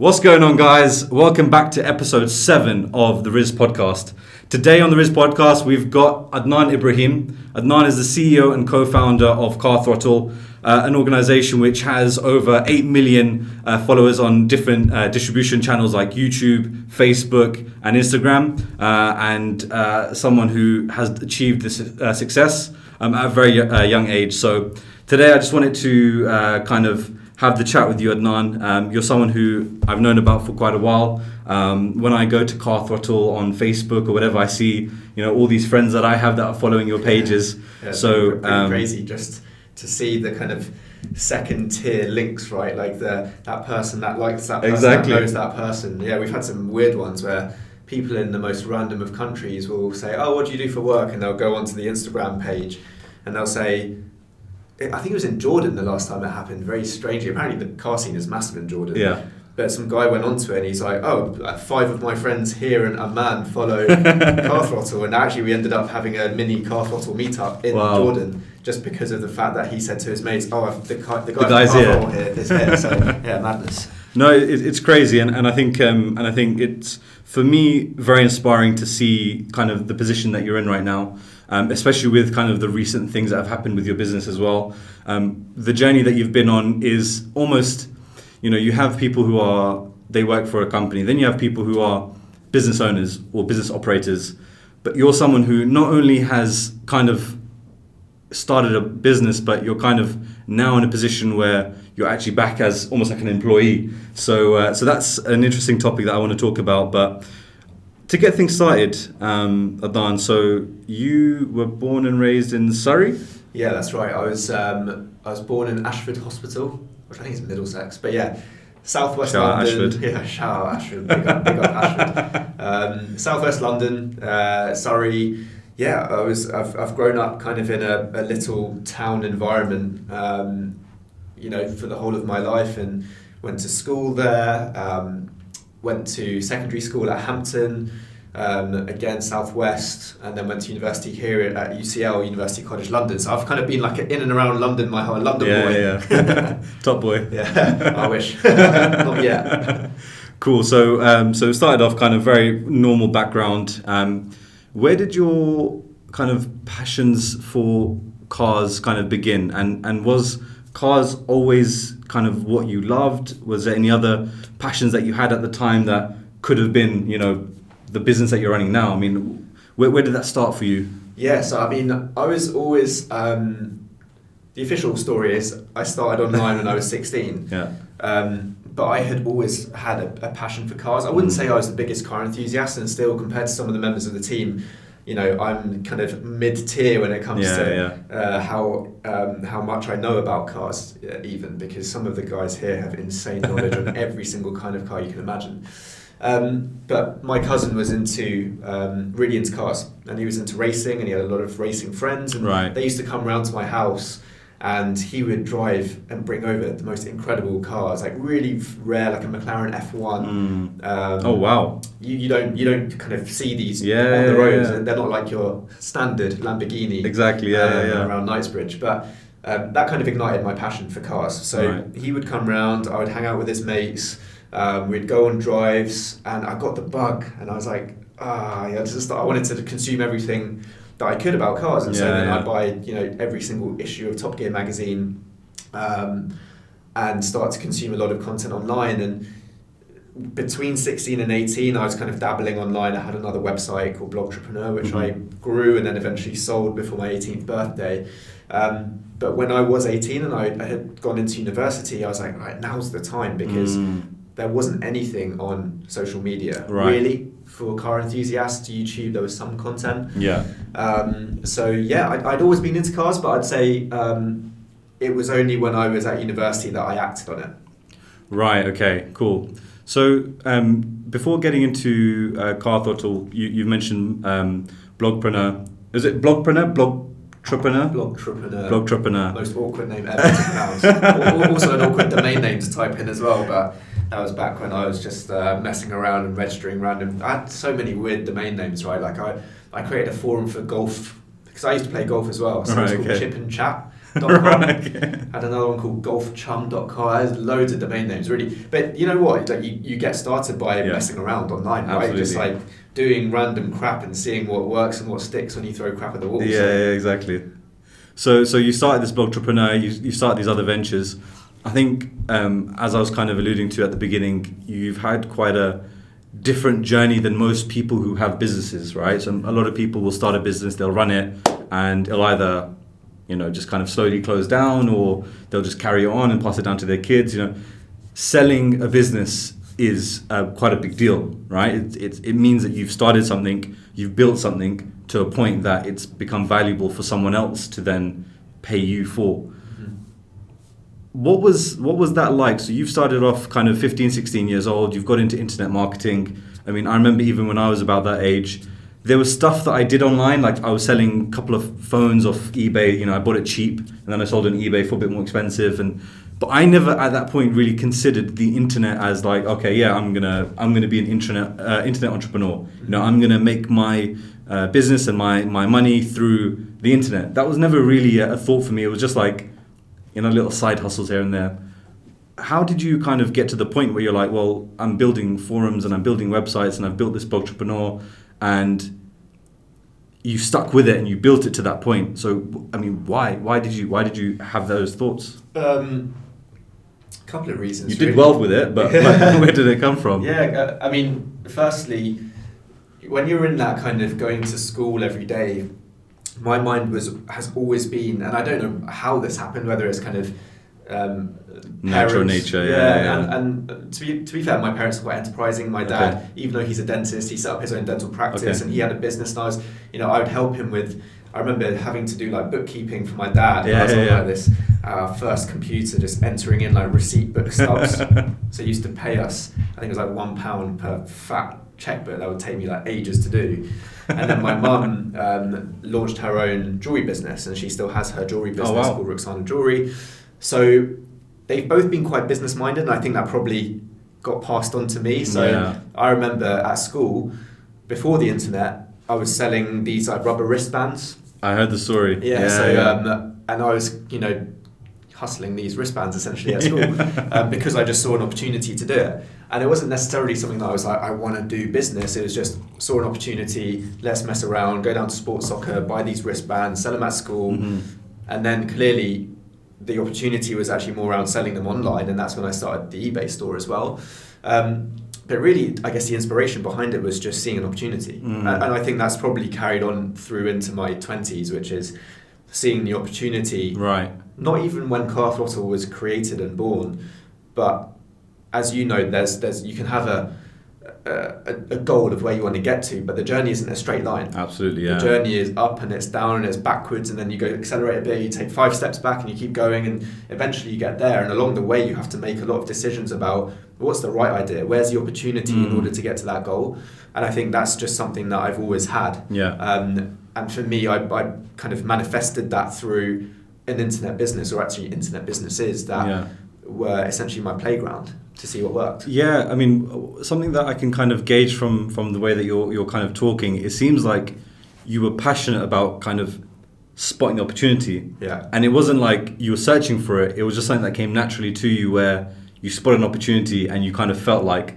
What's going on, guys? Welcome back to episode 7 of the Rizq Podcast. Today on the Rizq Podcast, we've got Adnan Ebrahim. Adnan is the CEO and co-founder of Car Throttle, an organization which has over 8 million followers on different distribution channels like YouTube, Facebook, and Instagram, and someone who has achieved this success at a very young age. So today I just wanted to have the chat with you, Adnan. You're someone who I've known about for quite a while. When I go to Car Throttle on Facebook or whatever, I see all these friends that I have that are following your pages. Yeah, so pretty crazy just to see the kind of second tier links, right? Like that person that likes that person, exactly. That knows that person. Yeah, we've had some weird ones where people in the most random of countries will say, "Oh, what do you do for work?" And they'll go onto the Instagram page and they'll say, I think it was in Jordan the last time it happened, very strangely. Apparently the car scene is massive in Jordan. Yeah. But some guy went onto it and he's like, 5 of my friends here in Amman follow Car Throttle. And actually we ended up having a mini Car Throttle meetup in Jordan just because of the fact that he said to his mates, the guy from Car Throttle here is here. So yeah, madness. No, it's crazy, and I think it's, for me, very inspiring to see kind of the position that you're in right now. Especially with kind of the recent things that have happened with your business as well. The journey that you've been on is almost, you have people they work for a company, then you have people who are business owners or business operators, but you're someone who not only has kind of started a business, but you're kind of now in a position where you're actually back as almost like an employee. So that's an interesting topic that I want to talk about, but to get things started, Adnan, so you were born and raised in Surrey? Yeah, that's right. I was born in Ashford Hospital, which I think is Middlesex, but yeah, southwest London. Ashford. Yeah, shout out Ashford. Big up Ashford. Southwest London, Surrey. Yeah, I've grown up kind of in a little town environment, for the whole of my life, and went to school there. Went to secondary school at Hampton, again Southwest, and then went to university here at UCL, University College London. So I've kind of been like in and around London my whole London boy. Yeah. Top boy. Yeah, I wish. Not yet. Cool. So it started off kind of very normal background. Where did your kind of passions for cars kind of begin? And was cars always kind of what you loved? Was there any other passions that you had at the time that could have been, the business that you're running now? I mean, where did that start for you? Yeah, so I mean, I was always, the official story is I started online when I was 16. Yeah. But I had always had a passion for cars. I wouldn't say I was the biggest car enthusiast, and still compared to some of the members of the team, I'm kind of mid-tier when it comes to how much I know about cars, even, because some of the guys here have insane knowledge on every single kind of car you can imagine. But my cousin was really into cars, and he was into racing, and he had a lot of racing friends, and they used to come around to my house, and he would drive and bring over the most incredible cars, like really rare, like a McLaren F1. Oh wow! You don't kind of see these on the roads, and they're not like your standard Lamborghini. Exactly. Around Knightsbridge, but that kind of ignited my passion for cars. So he would come round, I would hang out with his mates, we'd go on drives, and I got the bug, and I was like, I wanted to consume everything that I could about cars, and so then I'd buy every single issue of Top Gear magazine, and start to consume a lot of content online. And between 16 and 18 I was kind of dabbling online. I had another website called Blogtrepreneur, which I grew and then eventually sold before my 18th birthday. But when I was 18 and I had gone into university, I was like, right, now's the time, because there wasn't anything on social media really for car enthusiasts. YouTube, there was some content. I'd always been into cars, but I'd say it was only when I was at university that I acted on it. Right, okay, cool. So before getting into Car Throttle, you mentioned Blogpreneur. Is it Blogpreneur? Blogtrepreneur. Most awkward name ever to pronounce. Also an awkward domain name to type in as well, but that was back when I was just messing around and registering random. I had so many weird domain names, right? Like I created a forum for golf, because I used to play golf as well, so it's called Chip and Chat. Right, okay. Had another one called golfchum.com. There's loads of domain names, really. But you know what? Like you get started by messing around online, right? Absolutely. Just like doing random crap and seeing what works and what sticks when you throw crap at the wall. Yeah, exactly. So you started this blogtrepreneur, you started these other ventures. I think, as I was kind of alluding to at the beginning, you've had quite a different journey than most people who have businesses, right? So a lot of people will start a business, they'll run it, and it'll either, just kind of slowly close down, or they'll just carry it on and pass it down to their kids. Selling a business is quite a big deal, right? It means that you've started something, you've built something to a point that it's become valuable for someone else to then pay you for. What was that like? So you've started off kind of 15, 16 years old, you've got into internet marketing. I mean, I remember even when I was about that age, there was stuff that I did online, like I was selling a couple of phones off eBay, I bought it cheap and then I sold it on eBay for a bit more expensive, but I never at that point really considered the internet as like, okay, yeah, I'm gonna be an internet entrepreneur. I'm gonna make my business and my money through the internet. That was never really a thought for me. It was just like, little side hustles here and there. How did you kind of get to the point where you're like, well, I'm building forums and I'm building websites and I've built this blogtrepreneur, and you stuck with it and you built it to that point? So, I mean, why did you have those thoughts? Couple of reasons. You did well with it, but where did it come from? Yeah, I mean, firstly, when you're in that kind of going to school every day, my mind has always been, and I don't know how this happened, whether it's kind of natural nature, yeah. And to be fair, my parents are quite enterprising. My dad, even though he's a dentist, he set up his own dental practice, and he had a business. And I was, I would help him with. I remember having to do like bookkeeping for my dad. And I was on like this first computer, just entering in like receipt book stubs. So he used to pay us, I think it was like £1 per fat checkbook. That would take me like ages to do. And then my mum launched her own jewelry business, and she still has her jewelry business called Roxana Jewelry. So they've both been quite business minded, and I think that probably got passed on to me. So I remember at school, before the internet, I was selling these like rubber wristbands. I heard the story. And I was, hustling these wristbands essentially at school because I just saw an opportunity to do it. And it wasn't necessarily something that I was like, I want to do business. It was just saw an opportunity, let's mess around, go down to sports soccer, buy these wristbands, sell them at school. And then clearly the opportunity was actually more around selling them online, and that's when I started the eBay store as well. But really, I guess the inspiration behind it was just seeing an opportunity. And I think that's probably carried on through into my 20s, which is seeing the opportunity. Right. Not even when Car Throttle was created and born, but as you know, there's you can have a goal of where you want to get to, but the journey isn't a straight line. Absolutely, yeah. The journey is up and it's down and it's backwards, and then you go accelerate a bit, you take 5 steps back and you keep going, and eventually you get there. And along the way you have to make a lot of decisions about what's the right idea, where's the opportunity in order to get to that goal. And I think that's just something that I've always had. And for me, I kind of manifested that through an internet business, or actually internet businesses that were essentially my playground to see what worked. Yeah, I mean, something that I can kind of gauge from the way that you're kind of talking, it seems like you were passionate about kind of spotting the opportunity. Yeah. And it wasn't like you were searching for it. It was just something that came naturally to you, where you spotted an opportunity and you kind of felt like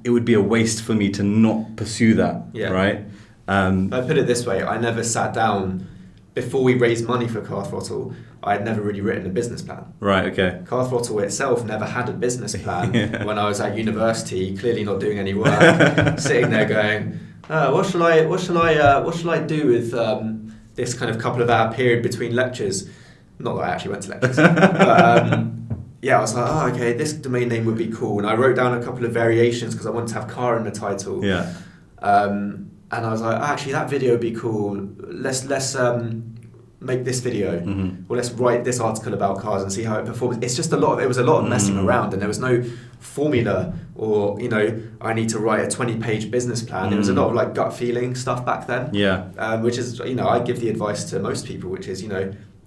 it would be a waste for me to not pursue that. Yeah. Right? I put it this way, I never sat down before we raised money for Car Throttle. I had never really written a business plan. Right, okay. Car Throttle itself never had a business plan. When I was at university, clearly not doing any work, sitting there going, what shall I do with this kind of couple of hour period between lectures? Not that I actually went to lectures. But, I was like, okay, this domain name would be cool. And I wrote down a couple of variations because I wanted to have car in the title. Yeah. And I was like, actually, that video would be cool. Let's make this video. Or let's write this article about cars and see how it performs. It's just it was a lot of messing around, and there was no formula or, I need to write a 20-page business plan. It was a lot of like gut feeling stuff back then. Yeah. Which is, I give the advice to most people, which is,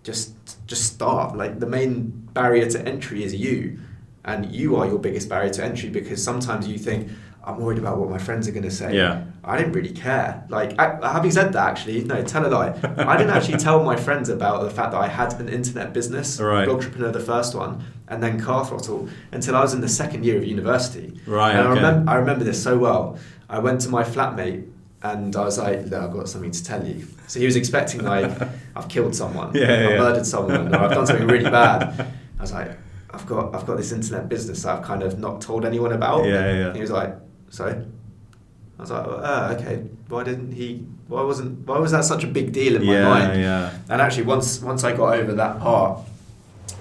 just start. Like, the main barrier to entry is you. And you are your biggest barrier to entry, because sometimes you think, I'm worried about what my friends are going to say. Yeah. I didn't really care. Like, having said that, actually, no, tell a lie. I didn't actually tell my friends about the fact that I had an internet business, Right. Blogtrepreneur, the first one, and then Car Throttle, until I was in the second year of university. Right. And Okay. I remember this so well. I went to my flatmate and I was like, "Look, I've got something to tell you." So he was expecting like, I've killed someone, I've murdered someone, or I've done something really bad. I was like, I've got this internet business that I've kind of not told anyone about. And he was like, "So?" I was like, "Okay. Why was that such a big deal in my mind?" Yeah. And actually, once I got over that part,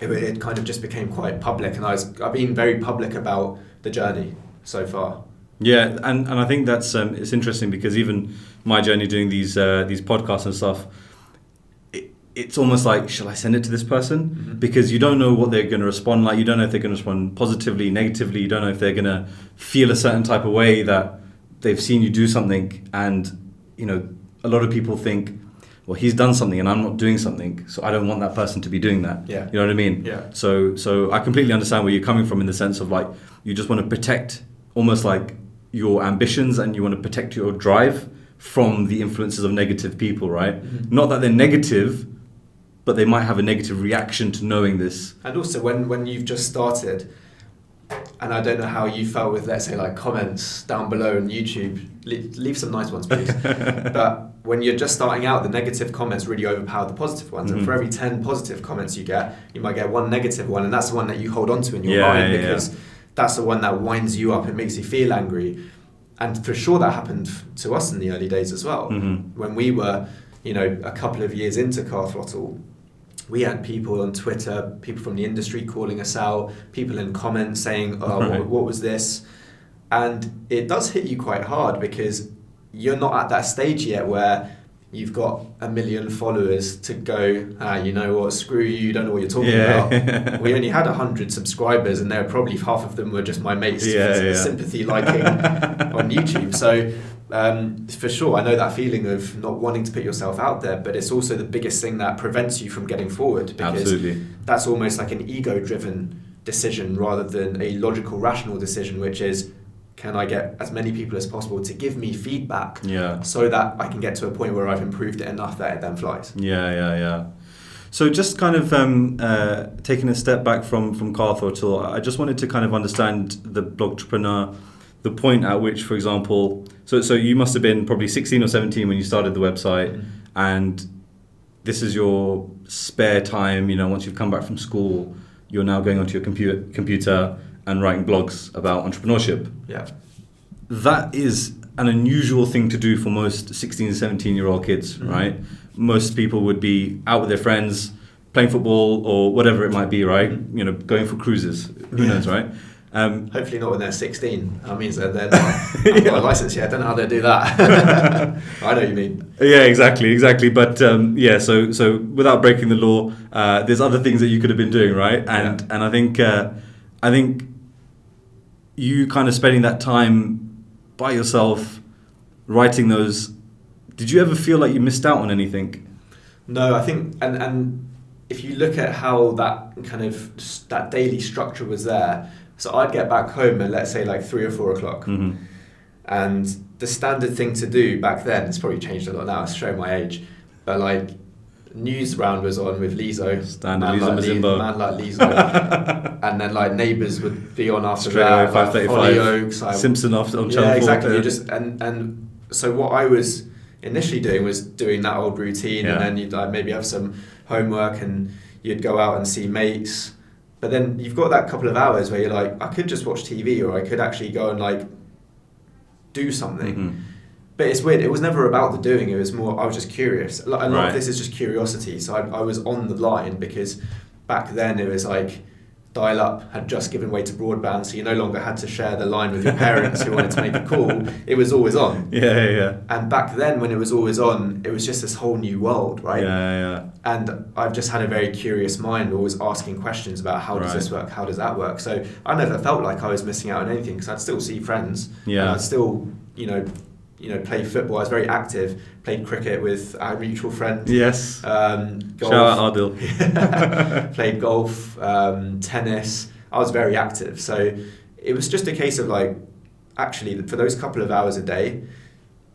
it kind of just became quite public, and I've been very public about the journey so far. Yeah, and I think that's it's interesting because even my journey doing these podcasts and stuff, it's almost like, shall I send it to this person? Mm-hmm. Because you don't know what they're going to respond like. You don't know if they're going to respond positively, negatively. You don't know if they're going to feel a certain type of way that they've seen you do something. And, you know, a lot of people think, well, he's done something and I'm not doing something, so I don't want that person to be doing that. Yeah. You know what I mean? Yeah. So I completely understand where you're coming from in the sense of like, you just want to protect almost like your ambitions and you want to protect your drive from the influences of negative people, right? Mm-hmm. Not that they're negative, but they might have a negative reaction to knowing this. And also when you've just started, and I don't know how you felt with, let's say, like comments down below on YouTube, leave some nice ones, please. But when you're just starting out, the negative comments really overpower the positive ones. And for every 10 positive comments you might get one negative one, and that's the one that you hold on to in your mind because that's the one that winds you up and makes you feel angry. And for sure that happened to us in the early days as well. When we were, a couple of years into Car Throttle, we had people on Twitter, people from the industry calling us out, people in comments saying, what was this? And it does hit you quite hard because you're not at that stage yet where you've got 1 million followers to go, you know what, screw you don't know what you're talking about. We only had 100 subscribers and probably half of them were just my mates sympathy liking on YouTube. So for sure, I know that feeling of not wanting to put yourself out there, but it's also the biggest thing that prevents you from getting forward because that's almost like an ego-driven decision rather than a logical, rational decision, which is, can I get as many people as possible to give me feedback so that I can get to a point where I've improved it enough that it then flies? Yeah. So just kind of taking a step back from Car Throttle, I just wanted to kind of understand the Blogtrepreneur, the point at which, for example, so you must have been probably 16 or 17 when you started the website, and this is your spare time, once you've come back from school, you're now going onto your computer and writing blogs about entrepreneurship. Yeah. That is an unusual thing to do for most 16 and 17-year-old kids, right? Most people would be out with their friends, playing football or whatever it might be, right? Going for cruises. Who knows, right? Hopefully not when they're 16. That means that they're not got a license yet. I don't know how they do that. I know what you mean. Yeah, exactly. But so without breaking the law, there's other things that you could have been doing, right? And I think you kind of spending that time by yourself writing those. Did you ever feel like you missed out on anything? No, I think and if you look at how that kind of that daily structure was there. So I'd get back home at, let's say, like 3 or 4 o'clock. And the standard thing to do back then, it's probably changed a lot now, it's showing my age, but like news round was on with Lizo. Standard Man like Lizo. And then like Neighbours would be on after straight that. away, 5:35. Hollyoaks, Simpson on Channel 4. Yeah, exactly. You just and so what I was initially doing was doing that old routine, and then you'd like maybe have some homework and you'd go out and see mates. But then you've got that couple of hours where you're like, I could just watch TV or I could actually go and like do something. But it's weird. It was never about the doing. It was more, I was just curious. A lot of this is just curiosity. So I was on the line because back then it was like dial-up had just given way to broadband. So you no longer had to share the line with your parents who wanted to make a call. It was always on. Yeah. And back then when it was always on, it was just this whole new world, right? Yeah. And I've just had a very curious mind, always asking questions about how does this work, how does that work. So I never felt like I was missing out on anything because I'd still see friends. Yeah. I'd still, play football. I was very active. Played cricket with our mutual friend. Yes. Golf. Shout out Ardil. Played golf, tennis. I was very active. So it was just a case of like, actually for those couple of hours a day,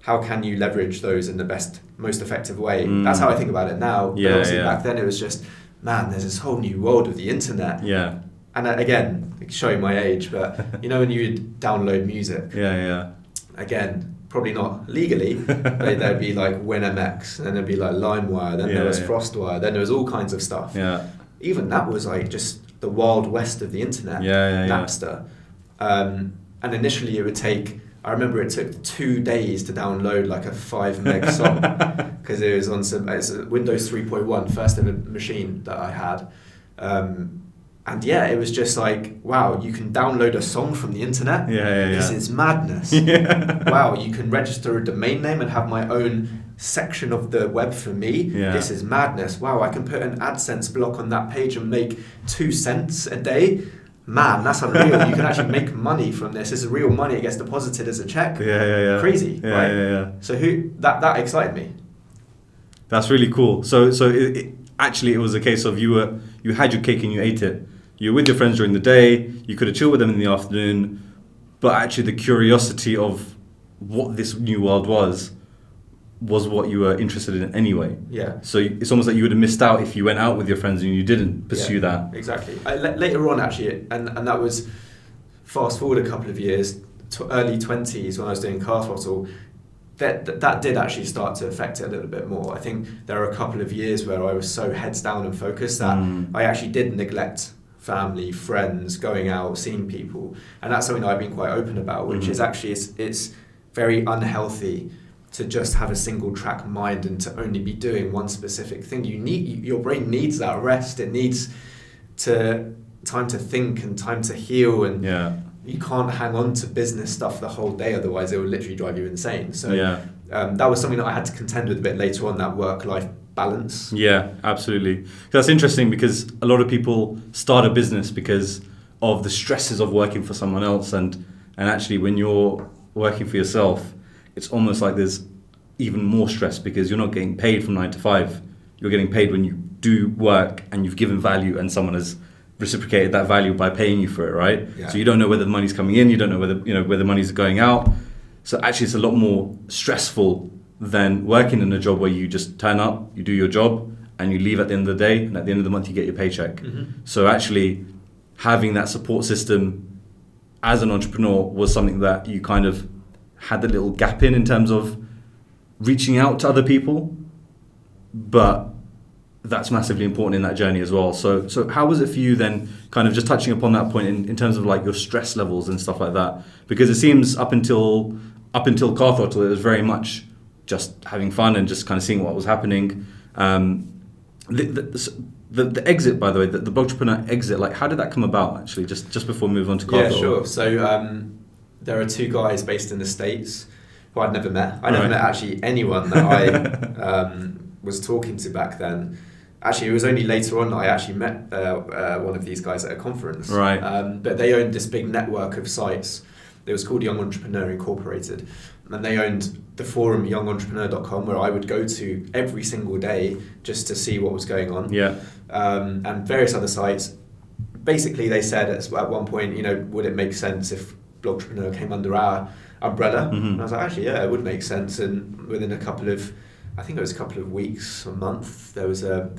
how can you leverage those in the best, most effective way? That's how I think about it now. But obviously back then it was just, man, there's this whole new world of the internet. Yeah. And again, showing my age, but you know when you'd download music? Yeah. Again, probably not legally, but there'd be like WinMX, and then there'd be like LimeWire, then there was FrostWire, then there was all kinds of stuff. Yeah. Even that was like just the wild west of the internet, Napster. And initially it would take, I remember it took 2 days to download like a 5 meg song because it was on it's a Windows 3.1, first ever machine that I had. And yeah, it was just like, wow, you can download a song from the internet? This is madness. Wow, you can register a domain name and have my own section of the web for me? This is madness. Wow, I can put an AdSense block on that page and make 2 cents a day? Man, that's unreal. You can actually make money from this. It's real money. It gets deposited as a check. Crazy, right? So that excited me. That's really cool. So actually it was a case of you had your cake and you ate it. You were with your friends during the day, you could have chilled with them in the afternoon, but actually the curiosity of what this new world was what you were interested in anyway. Yeah. So it's almost like you would have missed out if you went out with your friends and you didn't pursue that. Exactly. Later on actually, and that was, fast forward a couple of years, early 20s when I was doing Car Throttle, that did actually start to affect it a little bit more. I think there are a couple of years where I was so heads down and focused that I actually did neglect family, friends, going out, seeing people, and that's something I've been quite open about, which is actually it's very unhealthy to just have a single track mind and to only be doing one specific thing. Your brain needs that rest. It needs time to think and time to heal, and you can't hang on to business stuff the whole day, otherwise it will literally drive you insane. So that was something that I had to contend with a bit later on, that work-life balance. Yeah, absolutely. That's interesting because a lot of people start a business because of the stresses of working for someone else, and actually when you're working for yourself, it's almost like there's even more stress because you're not getting paid from 9 to 5. You're getting paid when you do work and you've given value and someone has reciprocated that value by paying you for it, right? Yeah. So you don't know whether the money's coming in, you don't know whether money's going out. So actually it's a lot more stressful than working in a job where you just turn up, you do your job, and you leave at the end of the day, and at the end of the month you get your paycheck. So actually having that support system as an entrepreneur was something that you kind of had the little gap in terms of reaching out to other people, but that's massively important in that journey as well. So how was it for you then, kind of just touching upon that point in terms of like your stress levels and stuff like that? Because it seems up until Car Throttle, it was very much just having fun and just kind of seeing what was happening. The exit, by the way, the Blogtrepreneur exit, like how did that come about actually, just before we move on to Car Throttle? Yeah, sure. So there are 2 guys based in the States who I'd never met. I never met actually anyone that I was talking to back then. Actually, it was only later on that I actually met one of these guys at a conference. Right. But they owned this big network of sites. It was called Young Entrepreneur Incorporated. And they owned the forum youngentrepreneur.com, where I would go to every single day just to see what was going on. Yeah. And various other sites. Basically, they said at one point, would it make sense if Blogtrepreneur came under our umbrella? And I was like, actually, yeah, it would make sense. And within a couple of weeks, a month, there was a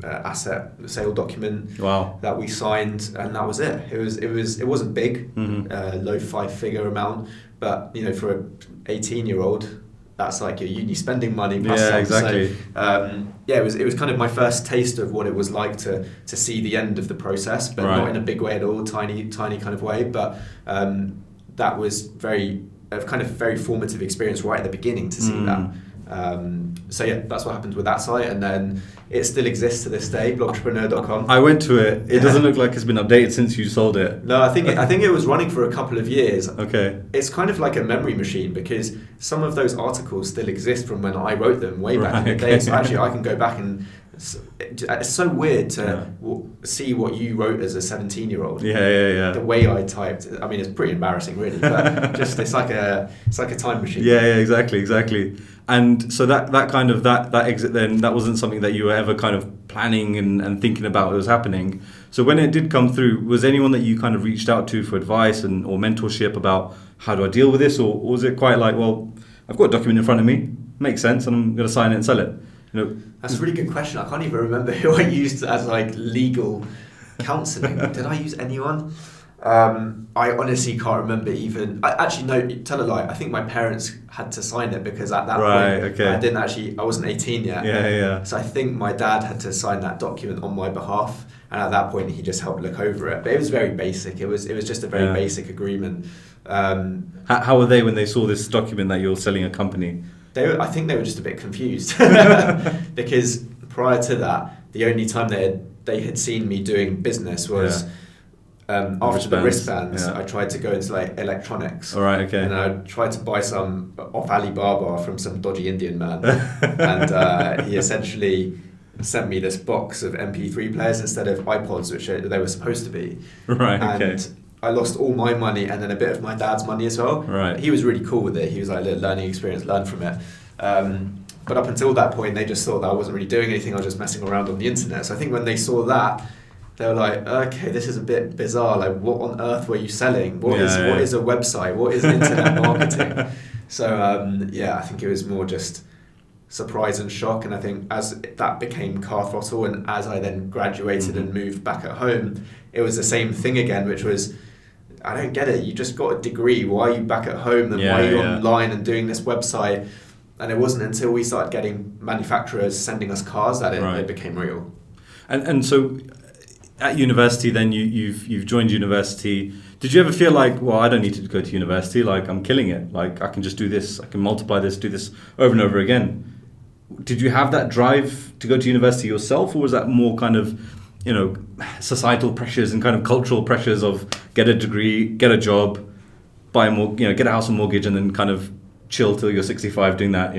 asset sale document that we signed, and that was it. It wasn't big, low 5-figure amount, but for a 18-year-old, that's like your uni spending money plus some. Exactly. So it was kind of my first taste of what it was like to see the end of the process, but not in a big way at all, tiny kind of way. But that was very formative experience right at the beginning to see that. That's what happened with that site, and then it still exists to this day, blogtrepreneur.com. I went to it. It doesn't look like it's been updated since you sold it. No, I think it was running for a couple of years. Okay. It's kind of like a memory machine because some of those articles still exist from when I wrote them way back in the day. So actually I can go back and it's so weird to see what you wrote as a 17-year-old. Yeah. The way I typed, I mean, it's pretty embarrassing, really. But just it's like a time machine. Yeah, exactly. And so that exit then, that wasn't something that you were ever kind of planning and thinking about it was happening. So when it did come through, was anyone that you kind of reached out to for advice or mentorship about how do I deal with this, or was it quite like, well, I've got a document in front of me, makes sense, and I'm going to sign it and sell it? That's a really good question. I can't even remember who I used as like legal counselling. Did I use anyone? I honestly can't remember even. Actually, no, tell a lie. I think my parents had to sign it because at that point I wasn't 18 yet. Yeah. So I think my dad had to sign that document on my behalf, and at that point he just helped look over it. But it was very basic. It was just a very basic agreement. How were they when they saw this document that you're selling a company? I think they were just a bit confused because prior to that, the only time they had seen me doing business was after the wristbands. I tried to go into like electronics. All right, okay. And I tried to buy some off Alibaba from some dodgy Indian man, and he essentially sent me this box of MP3 players instead of iPods, which they were supposed to be. Right. Okay. And I lost all my money and then a bit of my dad's money as well. Right. He was really cool with it. He was like, learning experience, learn from it. But up until that point, they just thought that I wasn't really doing anything. I was just messing around on the internet. So I think when they saw that, they were like, okay, this is a bit bizarre. Like, what on earth were you selling? What is a website? What is internet marketing? So I think it was more just surprise and shock. And I think as that became Car Throttle, and as I then graduated and moved back at home, it was the same thing again, which was, I don't get it. You just got a degree. Why are you back at home? And why are you online and doing this website? And it wasn't until we started getting manufacturers sending us cars that it became real. And so at university, then you've joined university. Did you ever feel like, well, I don't need to go to university. Like, I'm killing it. Like, I can just do this. I can multiply this, do this over and over again. Did you have that drive to go to university yourself, or was that more kind of, societal pressures and kind of cultural pressures of get a degree, get a job, buy a get a house and mortgage, and then kind of chill till you're 65 doing that,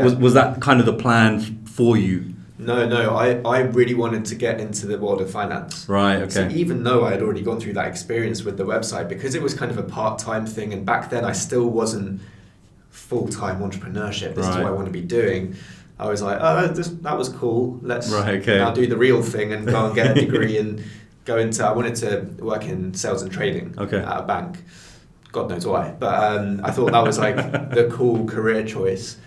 Was that kind of the plan for you? No, I really wanted to get into the world of finance. Right, okay. So even though I had already gone through that experience with the website, because it was kind of a part-time thing, and back then I still wasn't full-time entrepreneurship, this is what I want to be doing, I was like, that was cool, let's now do the real thing and go and get a degree and go into, I wanted to work in sales and trading at a bank. God knows why, but I thought that was like the cool career choice.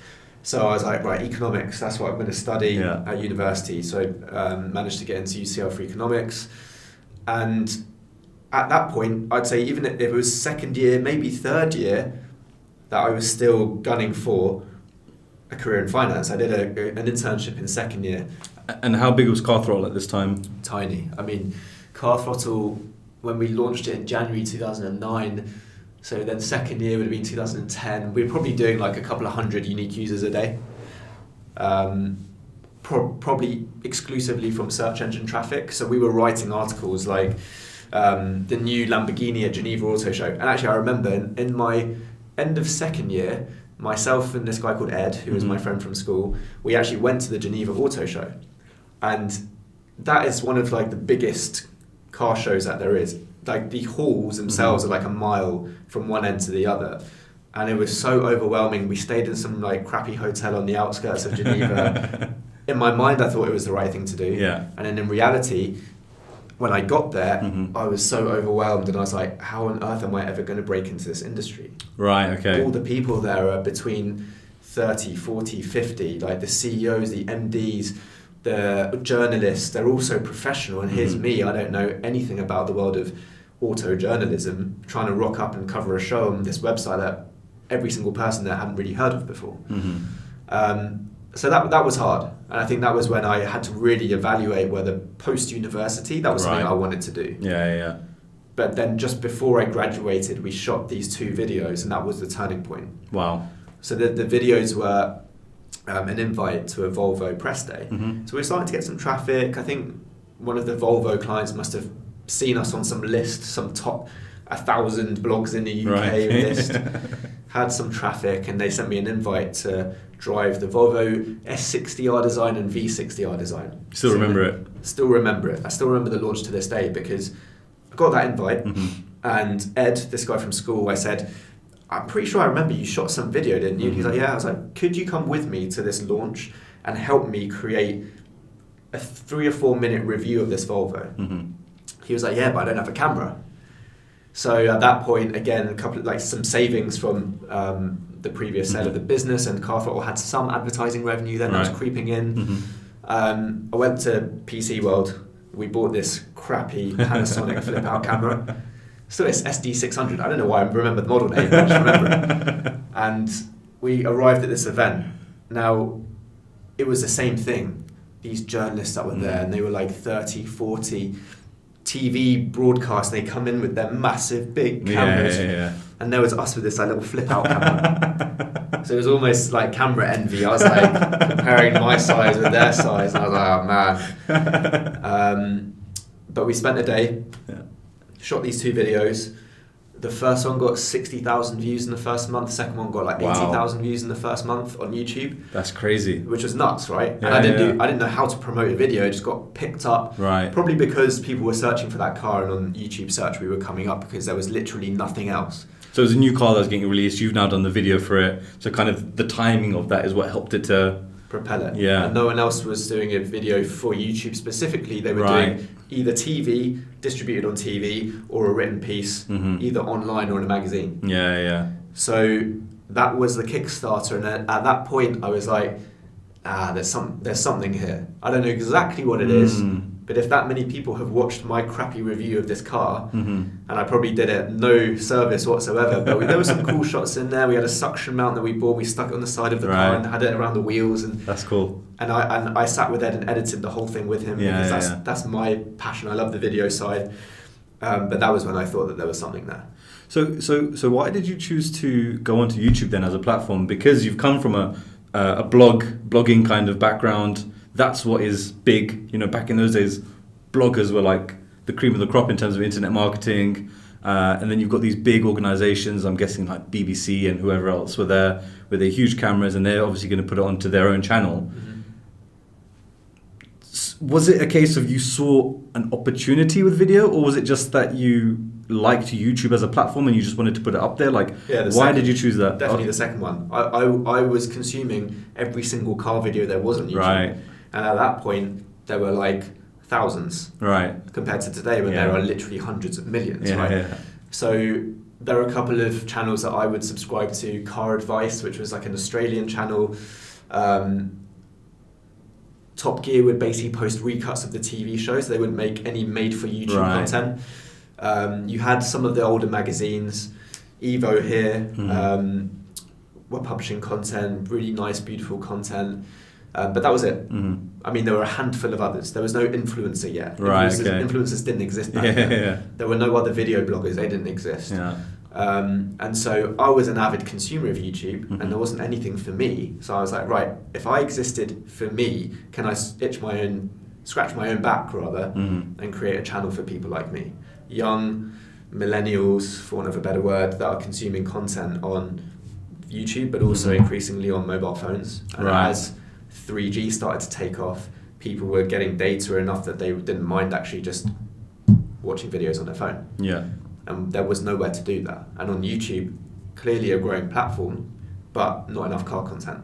So I was like, right, economics, that's what I'm going to study at university. So managed to get into UCL for economics. And at that point, I'd say even if it was second year, maybe third year, that I was still gunning for a career in finance. I did an internship in second year. And how big was Car Throttle at this time? Tiny. I mean, Car Throttle, when we launched it in January 2009, so then second year would have been 2010. We were probably doing like a couple of hundred unique users a day. Probably exclusively from search engine traffic. So we were writing articles like the new Lamborghini at Geneva Auto Show. And actually I remember in my end of second year, myself and this guy called Ed, who was my friend from school, we actually went to the Geneva Auto Show. And that is one of like the biggest car shows that there is. Like the halls themselves are like a mile from one end to the other, and it was so overwhelming. We stayed in some like crappy hotel on the outskirts of Geneva. In my mind, I thought it was the right thing to do, and then in reality, when I got there, I was so overwhelmed, and I was like, how on earth am I ever going to break into this industry? Right, okay. All the people there are between 30, 40, 50, like the CEOs, the MDs, the journalists, they're all so professional, and here's me, I don't know anything about the world of auto journalism, trying to rock up and cover a show on this website that every single person there hadn't really heard of before. So that was hard, and I think that was when I had to really evaluate whether post-university that was something I wanted to do. Yeah. But then just before I graduated, we shot these 2 videos, and that was the turning point. Wow. So the videos were an invite to a Volvo press day. So we're starting to get some traffic. I think one of the Volvo clients must have seen us on some list, some top 1,000 blogs in the UK list, had some traffic, and they sent me an invite to drive the Volvo S60R design and V60R design. Still remember it? Still remember it. I still remember the launch to this day because I got that invite, and Ed, this guy from school, I said, I'm pretty sure I remember you shot some video, didn't you? He's like, yeah. I was like, could you come with me to this launch and help me create a 3 or 4 minute review of this Volvo? He was like, yeah, but I don't have a camera. So at that point, again, a couple of, like, some savings from the previous sale of the business, and Car Throttle had some advertising revenue then that was creeping in. I went to PC World. We bought this crappy Panasonic flip out camera. So it's SD600. I don't know why I remember the model name, but I just remember it. And we arrived at this event. Now, it was the same thing. These journalists that were there, and they were like 30, 40 TV broadcasts. They come in with their massive big cameras. And there was us with this like little flip out camera. So it was almost like camera envy. I was like comparing my size with their size. And I was like, oh man. But we spent a day, shot these 2 videos. The first one got 60,000 views in the first month. The second one got like 80,000 views in the first month on YouTube. That's crazy. Which was nuts, right? And I didn't know how to promote a video. It just got picked up. Right. Probably because people were searching for that car, and on YouTube search we were coming up because there was literally nothing else. So it was a new car that was getting released. You've now done the video for it. So kind of the timing of that is what helped it to propel it. Yeah. And no one else was doing a video for YouTube specifically. They were doing either TV, distributed on TV, or a written piece, either online or in a magazine. So that was the Kickstarter, and at that point I was like, there's something here. I don't know exactly what it is, but if that many people have watched my crappy review of this car, and I probably did it no service whatsoever, but there were some cool shots in there. We had a suction mount that we bought. We stuck it on the side of the car and had it around the wheels, and that's cool. And I sat with Ed and edited the whole thing with him because that's my passion. I love the video side, but that was when I thought that there was something there. So why did you choose to go onto YouTube then as a platform? Because you've come from a blogging kind of background. That's what is big. You know, back in those days, bloggers were like the cream of the crop in terms of internet marketing. And then you've got these big organizations, I'm guessing like BBC and whoever else were there with their huge cameras, and they're obviously going to put it onto their own channel. Was it a case of you saw an opportunity with video, or was it just that you liked YouTube as a platform and you just wanted to put it up there? Like, why did you choose that? Definitely the second one. I was consuming every single car video there was on YouTube. Right. And at that point, there were like thousands. Right. Compared to today, when there are literally hundreds of millions, right? So there are a couple of channels that I would subscribe to. Car Advice, which was like an Australian channel. Top Gear would basically post recuts of the TV shows. They wouldn't make any made-for-YouTube content. You had some of the older magazines. Evo here were publishing content, really nice, beautiful content. But that was it. I mean, there were a handful of others. There was no influencer yet. Influencers didn't exist back then. There were no other video bloggers. They didn't exist. And so I was an avid consumer of YouTube, and there wasn't anything for me. So I was like, right, if I existed for me, can I scratch my own back rather, and create a channel for people like me? Young millennials, for want of a better word, that are consuming content on YouTube, but also increasingly on mobile phones. And as 3G started to take off, people were getting data enough that they didn't mind actually just watching videos on their phone. And there was nowhere to do that. And on YouTube, clearly a growing platform, but not enough car content.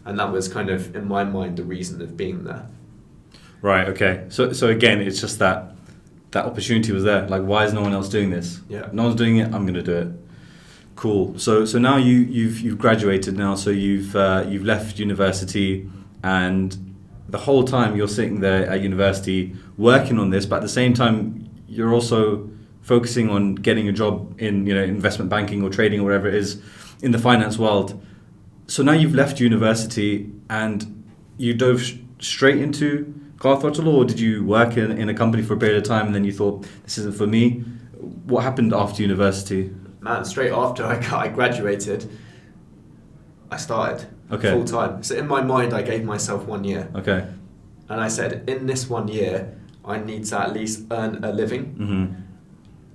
And that was kind of, in my mind, the reason of being there. Right, okay. So again, it's just that opportunity was there. Like, why is no one else doing this? No one's doing it, I'm going to do it. Cool. So now you've graduated now, so you've left university, and the whole time you're sitting there at university working on this, but at the same time you're also focusing on getting a job in investment banking or trading or whatever it is in the finance world. So now you've left university and you dove straight into Car Throttle, or did you work in a company for a period of time and then you thought, this isn't for me? What happened after university? Man, straight after I graduated, I started full time. So in my mind, I gave myself 1 year. Okay. And I said, in this 1 year, I need to at least earn a living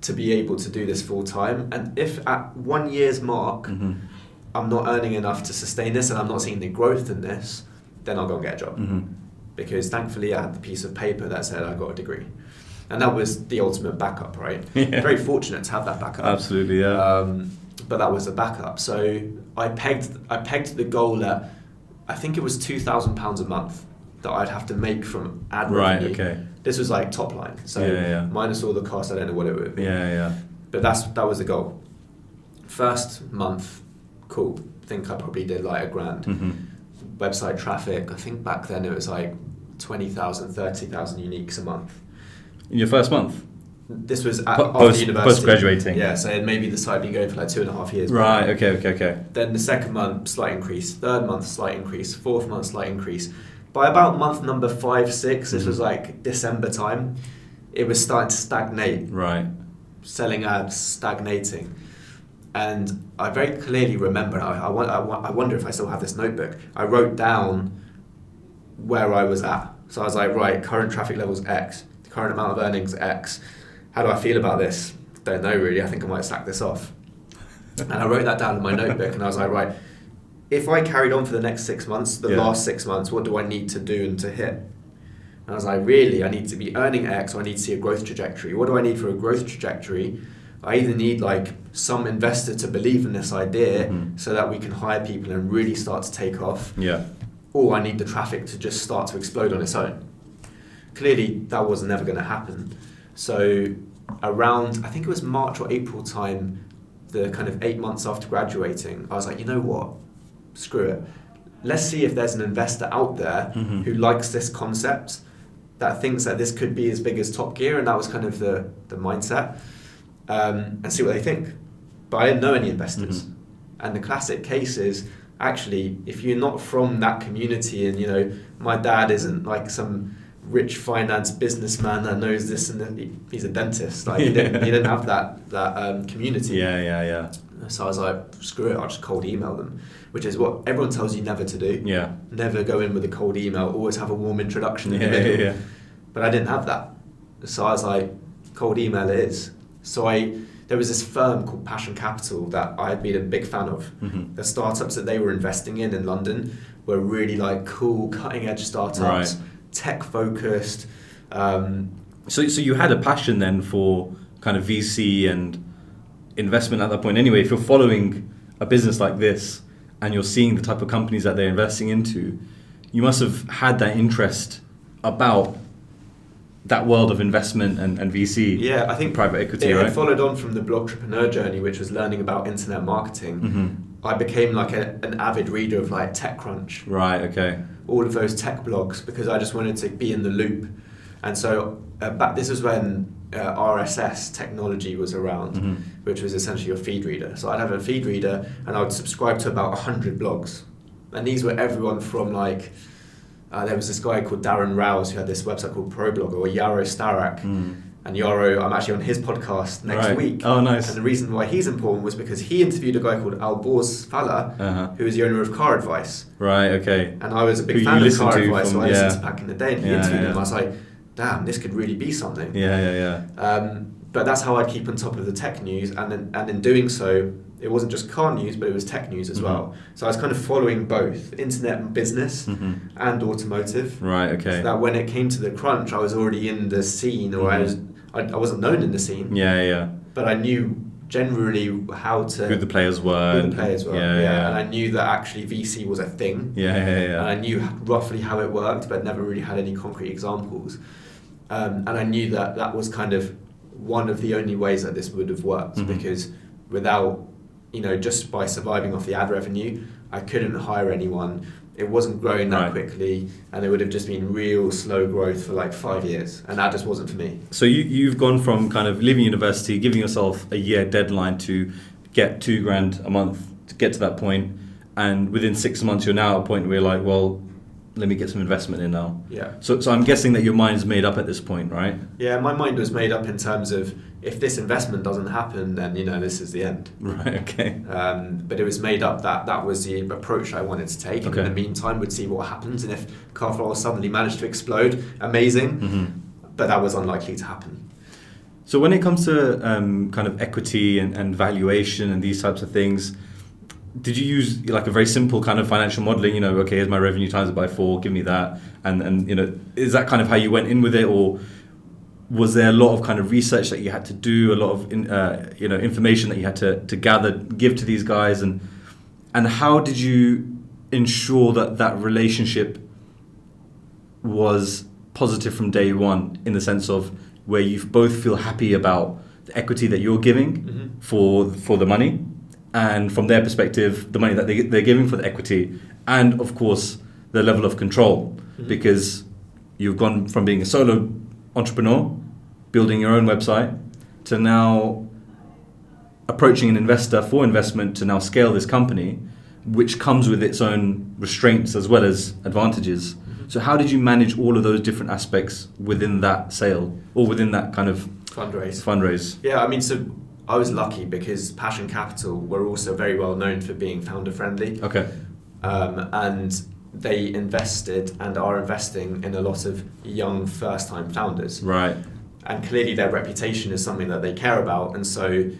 to be able to do this full time. And if at 1 year's mark, I'm not earning enough to sustain this and I'm not seeing the growth in this, then I'll go and get a job. Because thankfully I had the piece of paper that said I got a degree. And that was the ultimate backup, right? Very fortunate to have that backup. Absolutely, yeah. But that was a backup. So I pegged the goal at, I think it was £2,000 a month. that I'd have to make from ad Right, revenue. okay. This was like top line. So minus all the costs, I don't know what it would be. Yeah. But that was the goal. First month, cool. I think I probably did like $1,000. Mm-hmm. Website traffic, I think back then it was like 20,000, 30,000 uniques a month. In your first month? This was after university. Post-graduating? Yeah, so maybe the site had been going for like 2.5 years. Right, okay. Then the second month, slight increase. Third month, slight increase. Fourth month, slight increase. By about month number 5, 6, this was like December time, it was starting to stagnate. Right. Selling ads, stagnating. And I very clearly remember, I wonder if I still have this notebook, I wrote down where I was at. So I was like, right, current traffic levels X, current amount of earnings X. How do I feel about this? Don't know really, I think I might sack this off. And I wrote that down in my notebook and I was like, right, if I carried on for the next 6 months, the last 6 months, what do I need to do and to hit? And I was like, really, I need to be earning X, or I need to see a growth trajectory. What do I need for a growth trajectory? I either need like some investor to believe in this idea so that we can hire people and really start to take off. Yeah. Or I need the traffic to just start to explode on its own. Clearly, that was never going to happen. So around, I think it was March or April time, the kind of 8 months after graduating, I was like, you know what? Screw it. Let's see if there's an investor out there who likes this concept, that thinks that this could be as big as Top Gear, and that was kind of the mindset, and see what they think. But I didn't know any investors. And the classic case is, actually, if you're not from that community, and you know, my dad isn't like some rich finance businessman that knows this and that, he's a dentist. Like he didn't have that community. Yeah. So I was like, screw it, I'll just cold email them, which is what everyone tells you never to do. Yeah. Never go in with a cold email, always have a warm introduction in the middle. Yeah. But I didn't have that. So I was like, cold email it is. So there was this firm called Passion Capital that I had been a big fan of. The startups that they were investing in London were really like cool, cutting edge startups, tech focused. So you had a passion then for kind of VC and investment at that point anyway. If you're following a business like this and you're seeing the type of companies that they're investing into, you must have had that interest about that world of investment and VC. Yeah, I think private equity, it right? had followed on from the Blogtrepreneur journey, which was learning about internet marketing. I became like an avid reader of like TechCrunch. Right, okay. All of those tech blogs, because I just wanted to be in the loop. And so this was when RSS technology was around, which was essentially your feed reader. So I'd have a feed reader and I would subscribe to about 100 blogs. And these were everyone from like, there was this guy called Darren Rouse who had this website called ProBlogger, or Yaro Starak. And Yaro, I'm actually on his podcast next week. Oh, nice. And the reason why he's important was because he interviewed a guy called Alborz Fala, who was the owner of Car Advice. Right, okay. And I was a big fan of Car Advice, so I listened to back in the day, and he interviewed him. I was like, damn, this could really be something. Yeah. But that's how I'd keep on top of the tech news, and in doing so, it wasn't just car news, but it was tech news as well. So I was kind of following both internet and business and automotive. Right, okay. So that when it came to the crunch, I was already in the scene, or I wasn't known in the scene. Yeah. But I knew generally how to... Who the players were. Yeah. And I knew that actually VC was a thing. Yeah. And I knew roughly how it worked, but never really had any concrete examples. And I knew that was kind of one of the only ways that this would have worked, because without, just by surviving off the ad revenue, I couldn't hire anyone. It wasn't growing that quickly, and it would have just been real slow growth for like 5 years, and that just wasn't for me. So you've gone from kind of leaving university, giving yourself a year deadline to get $2,000 a month to get to that point, and within 6 months you're now at a point where you're like, well, let me get some investment in now. Yeah. So I'm guessing that your mind's made up at this point, right? Yeah, my mind was made up in terms of, if this investment doesn't happen, then this is the end. Right. Okay. But it was made up that was the approach I wanted to take. Okay. In the meantime, we'd see what happens, and if Car Throttle suddenly managed to explode, amazing. But that was unlikely to happen. So when it comes to kind of equity and valuation and these types of things, did you use like a very simple kind of financial modeling? Okay, here's my revenue times it by 4, give me that, and is that kind of how you went in with it, or was there a lot of kind of research that you had to do, a lot of information that you had to gather, give to these guys, and how did you ensure that relationship was positive from day one, in the sense of where you both feel happy about the equity that you're giving for the money, and from their perspective, the money that they're giving for the equity, and of course the level of control, because you've gone from being a solo entrepreneur, building your own website, to now approaching an investor for investment to now scale this company, which comes with its own restraints as well as advantages. So how did you manage all of those different aspects within that sale, or within that kind of fundraise? Yeah, I mean, so I was lucky because Passion Capital were also very well known for being founder friendly. Okay. And they invested and are investing in a lot of young first-time founders. Right. And clearly their reputation is something that they care about. And so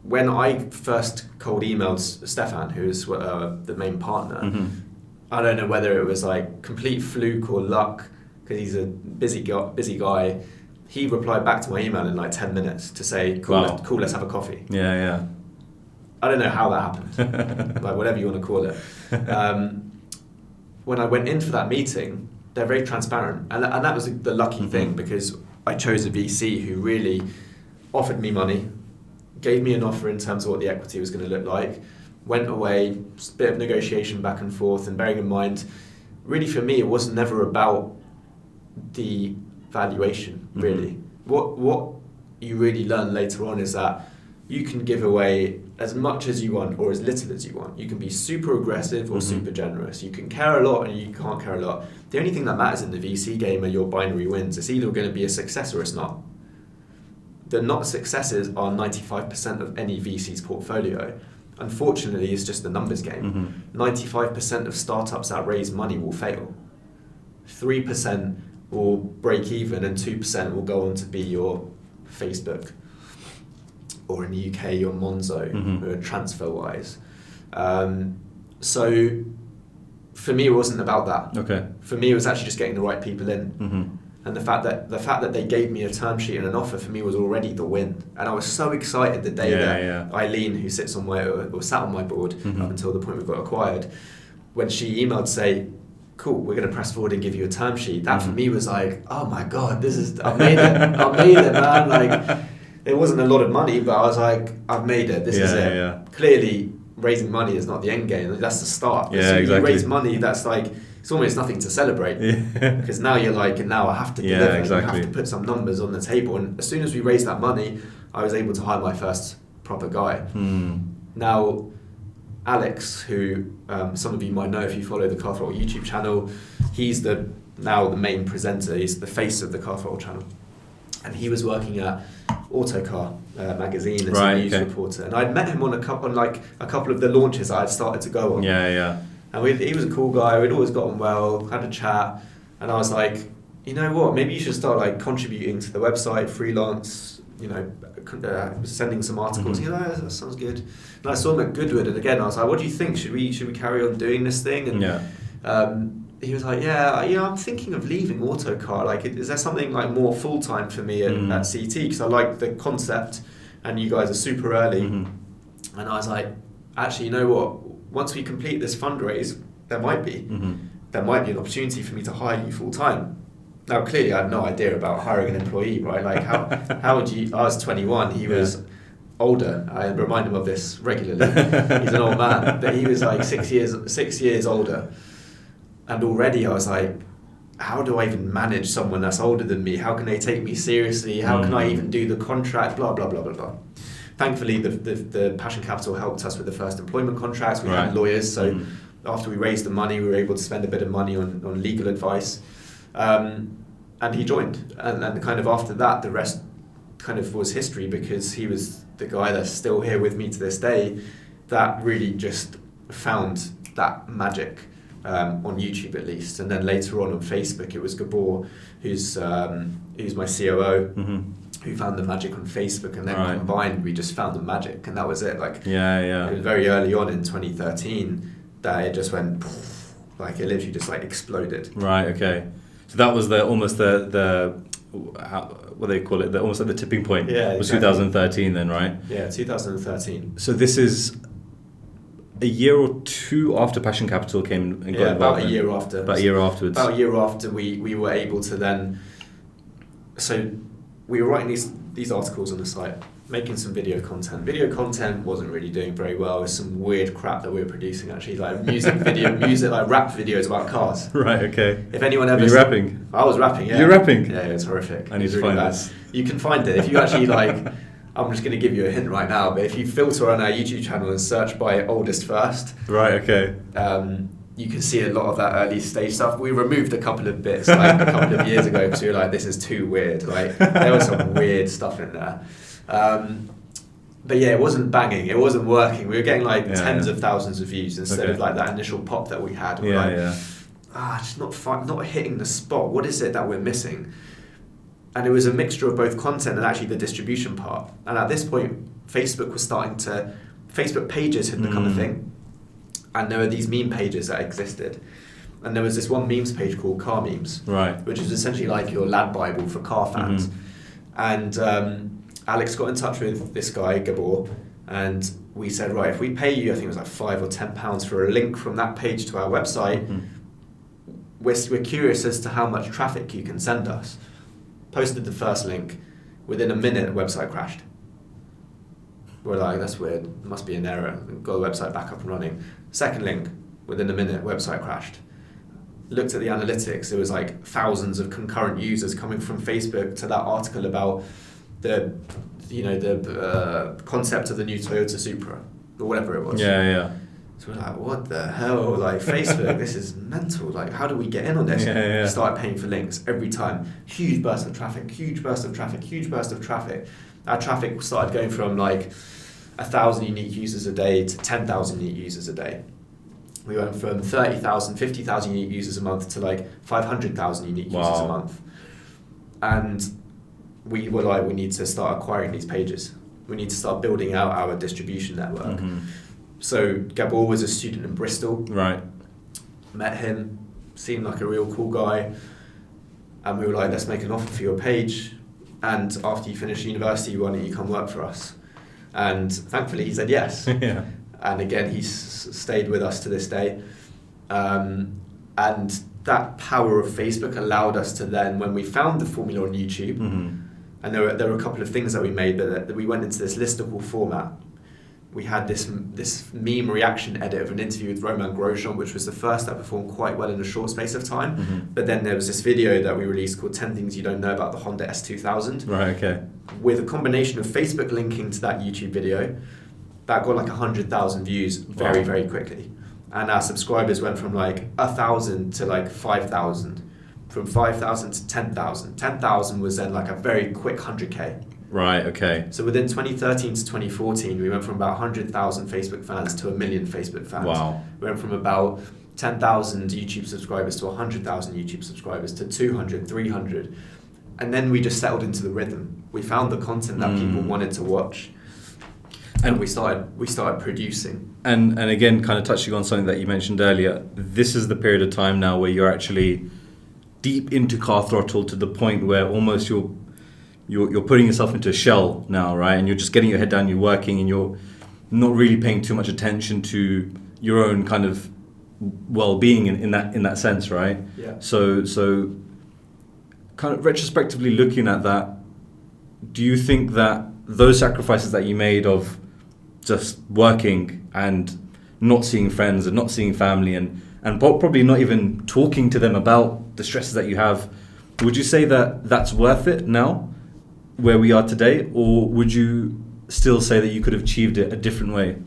when I first cold emailed Stefan, who is the main partner, I don't know whether it was like complete fluke or luck, because he's a busy guy. He replied back to my email in like 10 minutes to say, cool, let's have a coffee. Yeah. I don't know how that happened, like whatever you want to call it. When I went in for that meeting, they're very transparent. And that was the lucky thing, because I chose a VC who really offered me money, gave me an offer in terms of what the equity was going to look like, went away, a bit of negotiation back and forth, and bearing in mind, really for me, it was never about the valuation, really. What you really learn later on is that you can give away as much as you want or as little as you want. You can be super aggressive or super generous. You can care a lot and you can't care a lot. The only thing that matters in the VC game are your binary wins. It's either going to be a success or it's not. The not successes are 95% of any VC's portfolio. Unfortunately, it's just a numbers game. 95% of startups that raise money will fail. 3% will break even and 2% will go on to be your Facebook, or in the UK, your Monzo, TransferWise. So for me, it wasn't about that. Okay. For me, it was actually just getting the right people in. And the fact that they gave me a term sheet and an offer for me was already the win. And I was so excited the day that Eileen, who sits on sat on my board up until the point we got acquired, when she emailed to say, cool, we're going to press forward and give you a term sheet. That for me was like, oh my God, I've made it. I've made it, man. Like, it wasn't a lot of money, but I was like, I've made it. This is it. Yeah. Clearly, raising money is not the end game. That's the start. Yeah, so exactly. You raise money, that's like, it's almost nothing to celebrate. Because now you're like, now I have to deliver. Yeah, exactly. I have to put some numbers on the table. And as soon as we raised that money, I was able to hire my first proper guy. Now, Alex, who some of you might know if you follow the Car Throttle YouTube channel, he's now the main presenter. He's the face of the Car Throttle channel. And he was working at Autocar magazine as a news reporter. And I'd met him on a couple of the launches I had started to go on. And he was a cool guy. We'd always gotten well, had a chat. And I was like, you know what, maybe you should start like contributing to the website, freelance, sending some articles. He's like, that sounds good. And I saw him at Goodwood, and again I was like, what do you think? Should we carry on doing this thing? And he was like, I'm thinking of leaving Autocar. Like, is there something like more full time for me at CT? Because I like the concept, and you guys are super early. And I was like, actually, you know what? Once we complete this fundraise, there might be an opportunity for me to hire you full time. Now, clearly, I had no idea about hiring an employee, right? Like, how would you? I was 21. He was older. I remind him of this regularly. He's an old man, but he was like 6 years older. And already I was like, how do I even manage someone that's older than me? How can they take me seriously? How can I even do the contract? Blah, blah, blah, blah, blah. Thankfully, the Passion Capital helped us with the first employment contracts. We had lawyers, so after we raised the money, we were able to spend a bit of money on legal advice. And he joined. And kind of after that, the rest kind of was history, because he was the guy that's still here with me to this day that really just found that magic. On YouTube at least, and then later on Facebook it was Gabor, who's my COO, who found the magic on Facebook, and then combined we just found the magic, and that was it. Like it was very early on in 2013 that it just went poof, like it literally just like exploded. So that was almost the what do they call it, almost like the tipping point. Was 2013 then, right? 2013. So this is a year or two after Passion Capital came and got involved. About a year after. About a year afterwards. About a year after we were able to then... So we were writing these articles on the site, making some video content. Video content wasn't really doing very well. It was some weird crap that we were producing, actually, like music, like rap videos about cars. Right, okay. If anyone ever... Were you rapping? I was rapping, yeah. You're rapping? Yeah, it was horrific. I need to find this. You can find it. If you actually I'm just going to give you a hint right now, but if you filter on our YouTube channel and search by oldest first... Right, okay. You can see a lot of that early stage stuff. We removed a couple of bits like a couple of years ago because we were like, this is too weird. Like, there was some weird stuff in there. But yeah, it wasn't banging. It wasn't working. We were getting tens of thousands of views instead of like that initial pop that we had. We were just not hitting the spot. What is it that we're missing? And it was a mixture of both content and actually the distribution part. And at this point, Facebook pages had become a thing. And there were these meme pages that existed. And there was this one memes page called Car Memes, right, which is essentially like your lad Bible for car fans. And Alex got in touch with this guy, Gabor, and we said, right, if we pay you, I think it was like £5 or £10 for a link from that page to our website, we're curious as to how much traffic you can send us. Posted the first link. Within a minute, the website crashed. We're like, that's weird. There must be an error. Got the website back up and running. Second link. Within a minute, website crashed. Looked at the analytics. There was like thousands of concurrent users coming from Facebook to that article about the concept of the new Toyota Supra or whatever it was. Yeah. So we're like, what the hell? Like, Facebook, this is mental. Like, how do we get in on this? Started paying for links every time. Huge burst of traffic. Our traffic started going from like 1,000 unique users a day to 10,000 unique users a day. We went from 30,000, 50,000 unique users a month to like 500,000 unique users a month. And we were like, we need to start acquiring these pages. We need to start building out our distribution network. So Gabor was a student in Bristol. Right. Met him, seemed like a real cool guy. And we were like, let's make an offer for your page. And after you finish university, why don't you come work for us? And thankfully he said yes. And again, he's stayed with us to this day. And that power of Facebook allowed us to then, when we found the formula on YouTube, and there were a couple of things that we made, that we went into this listicle format. We had this meme reaction edit of an interview with Roman Grosjean, which was the first that performed quite well in a short space of time. But then there was this video that we released called 10 Things You Don't Know About the Honda S2000. Right, okay. With a combination of Facebook linking to that YouTube video, that got like 100,000 views very, very quickly. And our subscribers went from like 1,000 to like 5,000. From 5,000 to 10,000. 10,000 was then like a very quick 100K. Right, okay. So within 2013 to 2014, we went from about 100,000 Facebook fans to 1 million Facebook fans. Wow. We went from about 10,000 YouTube subscribers to 100,000 YouTube subscribers to 200, 300. And then we just settled into the rhythm. We found the content that people wanted to watch. And we started producing. And again, kind of touching on something that you mentioned earlier, this is the period of time now where you're actually deep into Car Throttle to the point where almost you're putting yourself into a shell now, right? And you're just getting your head down, you're working, and you're not really paying too much attention to your own kind of well-being in that sense, right? Yeah. So kind of retrospectively looking at that, do you think that those sacrifices that you made of just working and not seeing friends and not seeing family and probably not even talking to them about the stresses that you have, would you say that that's worth it now, where we are today, or would you still say that you could have achieved it a different way?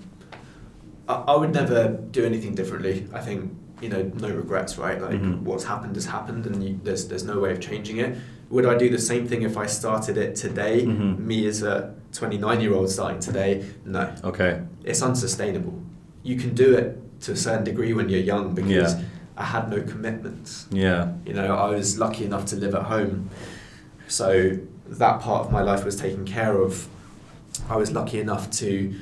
I would never do anything differently. I think, no regrets, right? Like what's happened has happened, and there's no way of changing it. Would I do the same thing if I started it today? Me as a 29-year-old starting today? No. Okay. It's unsustainable. You can do it to a certain degree when you're young because I had no commitments. Yeah. I was lucky enough to live at home. So that part of my life was taken care of. I was lucky enough to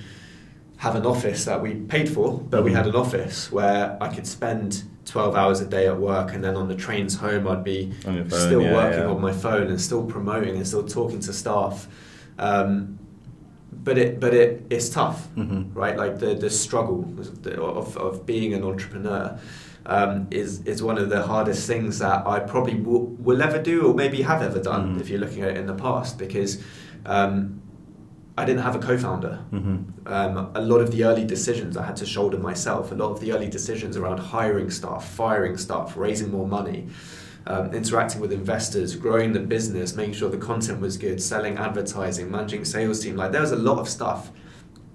have an office that we paid for, but we had an office where I could spend 12 hours a day at work, and then on the trains home I'd be still working on my phone and still promoting and still talking to staff. but it's tough, right? Like the struggle of being an entrepreneur is one of the hardest things that I probably will ever do, or maybe have ever done, if you're looking at it in the past, because I didn't have a co-founder. A lot of the early decisions I had to shoulder myself. A lot of the early decisions around hiring staff, firing staff, raising more money, interacting with investors, growing the business, making sure the content was good, selling advertising, managing sales team. Like, there was a lot of stuff.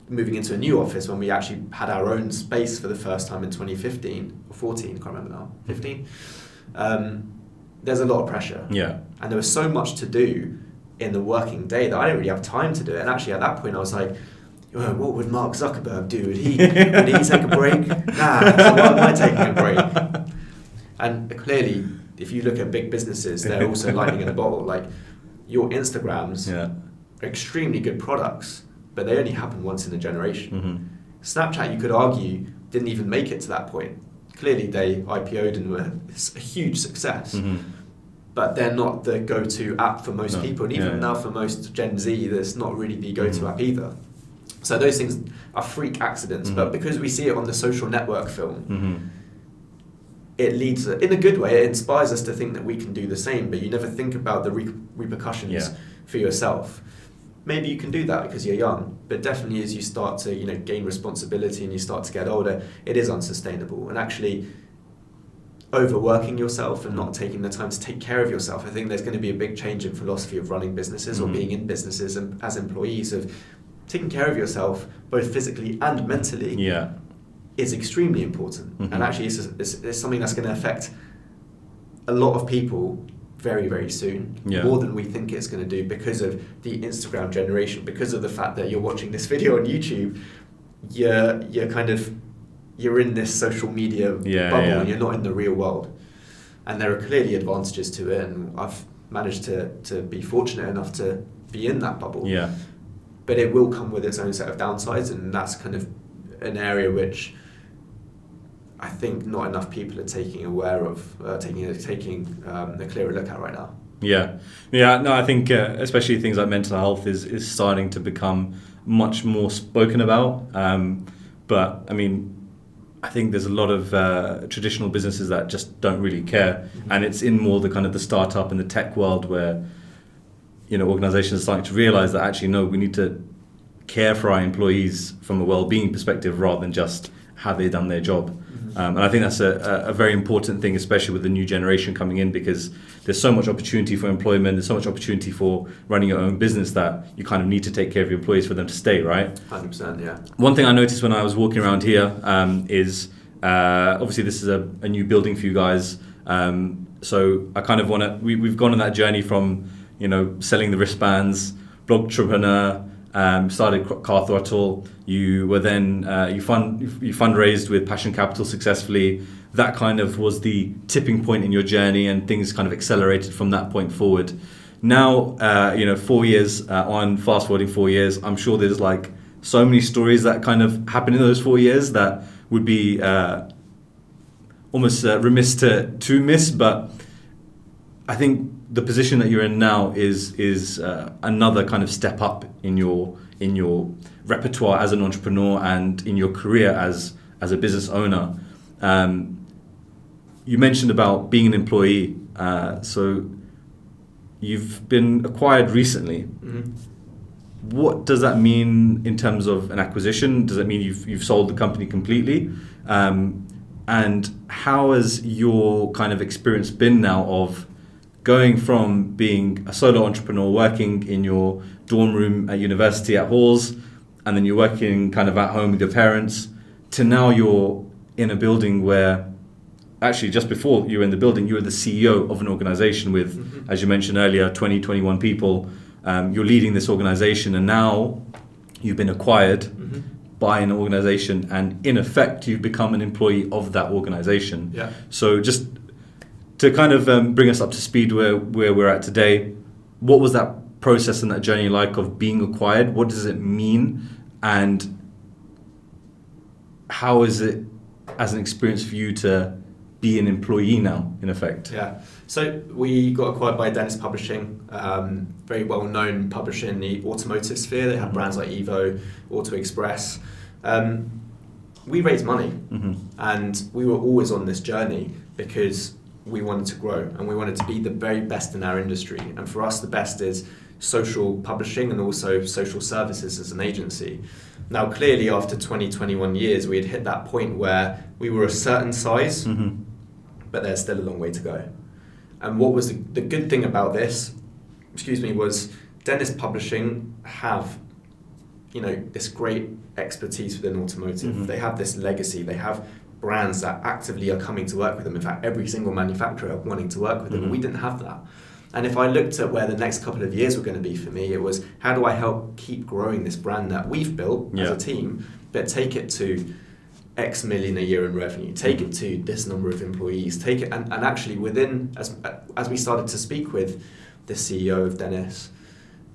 Moving into a new office when we actually had our own space for the first time in 2015 or 14, can't remember now, 15. There's a lot of pressure. Yeah. And there was so much to do in the working day that I didn't really have time to do it. And actually at that point I was like, well, what would Mark Zuckerberg do? Would he take a break? Nah, so why am I taking a break? And clearly, if you look at big businesses, they're also lightning in a bottle. Like, your Instagrams are extremely good products, but they only happen once in a generation. Snapchat, you could argue, didn't even make it to that point. Clearly, they IPO'd and were a huge success. But they're not the go-to app for most people. And even now for most Gen Z, that's not really the go-to app either. So those things are freak accidents. But because we see it on the social network film, it leads, in a good way, it inspires us to think that we can do the same, but you never think about the repercussions for yourself. Maybe you can do that because you're young, but definitely as you start to gain responsibility and you start to get older, it is unsustainable. And actually overworking yourself and not taking the time to take care of yourself, I think there's going to be a big change in philosophy of running businesses or being in businesses and as employees, of taking care of yourself both physically and mentally is extremely important. And actually it's something that's going to affect a lot of people very, very soon, more than we think it's going to do, because of the Instagram generation, because of the fact that you're watching this video on YouTube, you're in this social media bubble and you're not in the real world. And there are clearly advantages to it, and I've managed to be fortunate enough to be in that bubble. But it will come with its own set of downsides, and that's kind of an area which I think not enough people are taking aware of, taking a clearer look at right now. No, I think especially things like mental health is starting to become much more spoken about. But I mean, I think there's a lot of traditional businesses that just don't really care, and it's in more the kind of the startup and the tech world where organizations are starting to realize that actually no, we need to care for our employees from a well-being perspective rather than just have they done their job. And I think that's a very important thing, especially with the new generation coming in, because there's so much opportunity for employment, there's so much opportunity for running your own business that you kind of need to take care of your employees for them to stay, right? 100%, yeah. One thing I noticed when I was walking around here is obviously this is a new building for you guys. So I kind of want to, we've gone on that journey from, selling the wristbands, blogtrepreneur, started Car Throttle. You were then you fundraised with Passion Capital successfully. That kind of was the tipping point in your journey, and things kind of accelerated from that point forward. Now 4 years on, fast forwarding 4 years, I'm sure there's like so many stories that kind of happened in those 4 years that would be almost remiss to miss. But I think the position that you're in now is another kind of step up in your repertoire as an entrepreneur and in your career as a business owner. You mentioned about being an employee, so you've been acquired recently. What does that mean in terms of an acquisition? Does that mean you've sold the company completely? And how has your kind of experience been now of going from being a solo entrepreneur, working in your dorm room at university at Halls, and then you're working kind of at home with your parents, to now you're in a building where, actually just before you were in the building, you were the CEO of an organization with, as you mentioned earlier, 21 people. You're leading this organization, and now you've been acquired by an organization, and in effect, you've become an employee of that organization. So just to kind of bring us up to speed where we're at today, what was that process and that journey like of being acquired? What does it mean? And how is it as an experience for you to be an employee now, in effect? Yeah. So we got acquired by Dennis Publishing, very well-known publisher in the automotive sphere. They have brands like Evo, Auto Express. We raised money, and we were always on this journey because we wanted to grow and we wanted to be the very best in our industry. And for us, the best is social publishing and also social services as an agency. Now, clearly, after 21 years, we had hit that point where we were a certain size, but there's still a long way to go. And what was the good thing about this, was Dennis Publishing have, this great expertise within automotive. They have this legacy. They have brands that actively are coming to work with them. In fact, every single manufacturer wanting to work with them. We didn't have that. And if I looked at where the next couple of years were going to be for me, it was how do I help keep growing this brand that we've built as a team, but take it to X million a year in revenue, take it to this number of employees, take it, and actually within, as we started to speak with the CEO of Dennis,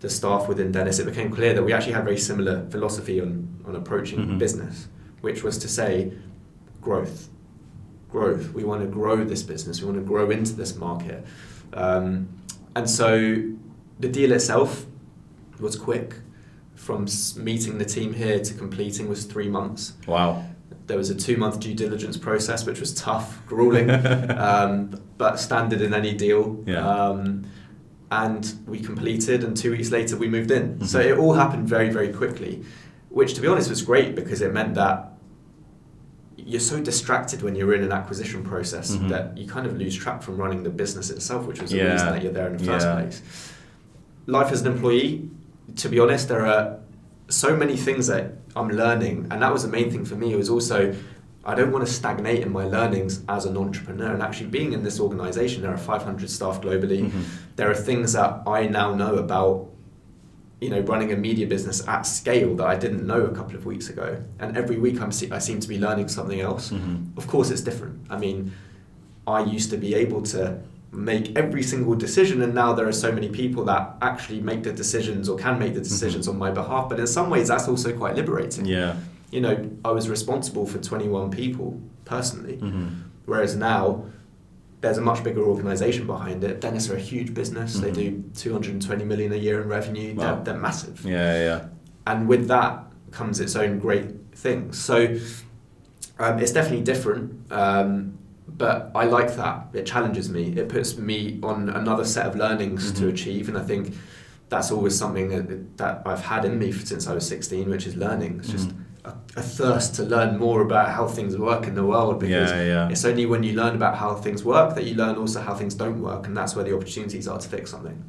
the staff within Dennis, it became clear that we actually had very similar philosophy on approaching business, which was to say, growth. We want to grow this business. We want to grow into this market. And so the deal itself was quick. From meeting the team here to completing was 3 months. Wow. There was a 2-month due diligence process, which was tough, grueling, but standard in any deal. Yeah. And we completed, and 2 weeks later we moved in. So it all happened very, very quickly, which to be honest was great because it meant that you're so distracted when you're in an acquisition process that you kind of lose track from running the business itself, which was the reason that you're there in the first place. Life as an employee, to be honest, there are so many things that I'm learning, and that was the main thing for me. It was also, I don't want to stagnate in my learnings as an entrepreneur, and actually being in this organization, there are 500 staff globally. There are things that I now know about running a media business at scale that I didn't know a couple of weeks ago. And every week I seem to be learning something else. Of course, it's different. I mean, I used to be able to make every single decision, and now there are so many people that actually make the decisions or can make the decisions on my behalf. But in some ways, that's also quite liberating. Yeah. I was responsible for 21 people personally, whereas now there's a much bigger organization behind it. Dennis are a huge business. They do 220 million a year in revenue. Wow. They're massive. Yeah. And with that comes its own great things. So it's definitely different, but I like that. It challenges me. It puts me on another set of learnings to achieve, and I think that's always something that I've had in me since I was 16, which is learning. It's just a thirst to learn more about how things work in the world, because it's only when you learn about how things work that you learn also how things don't work, and that's where the opportunities are to fix something.